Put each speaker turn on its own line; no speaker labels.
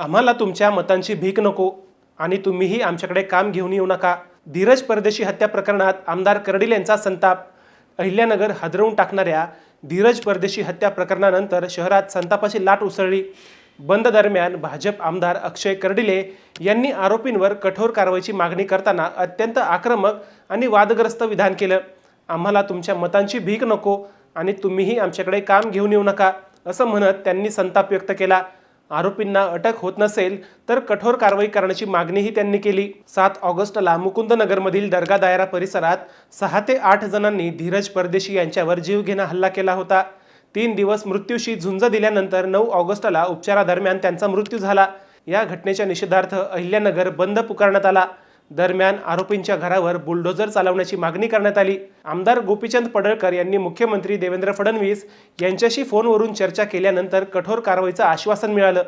आम्हाला तुमच्या मतांची भीक नको आणि तुम्हीही आमच्याकडे काम घेऊन येऊ नका. धीरज परदेशी हत्या प्रकरणात आमदार कर्डिल यांचा संताप. अहिल्यानगर हादरवून टाकणाऱ्या धीरज परदेशी हत्या प्रकरणानंतर शहरात संतापाची लाट उसळली. बंद दरम्यान भाजप आमदार अक्षय कर्डिले यांनी आरोपींवर कठोर कारवाईची मागणी करताना अत्यंत आक्रमक आणि वादग्रस्त विधान केलं. आम्हाला तुमच्या मतांची भीक नको आणि तुम्हीही आमच्याकडे काम घेऊन येऊ नका असं म्हणत त्यांनी संताप व्यक्त केला. आरोपींना अटक होत नसेल तर कठोर कारवाई करण्याची मागणीही त्यांनी केली. 7 ऑगस्टला मुकुंदनगरमधील दर्गा दायरा परिसरात 6 ते 8 जणांनी धीरज परदेशी यांच्यावर जीवघेणा हल्ला केला होता. 3 दिवस मृत्यूशी झुंज दिल्यानंतर 9 ऑगस्टला उपचारादरम्यान त्यांचा मृत्यू झाला. या घटनेच्या निषेधार्थ अहिल्यानगर बंद पुकारण्यात आला. दरम्यान आरोपींच्या घरावर बुलडोझर चालवण्याची मागणी करण्यात आली. आमदार गोपीचंद पडळकर यांनी मुख्यमंत्री देवेंद्र फडणवीस यांच्याशी फोनवरून चर्चा केल्यानंतर कठोर कारवाईचं आश्वासन मिळालं.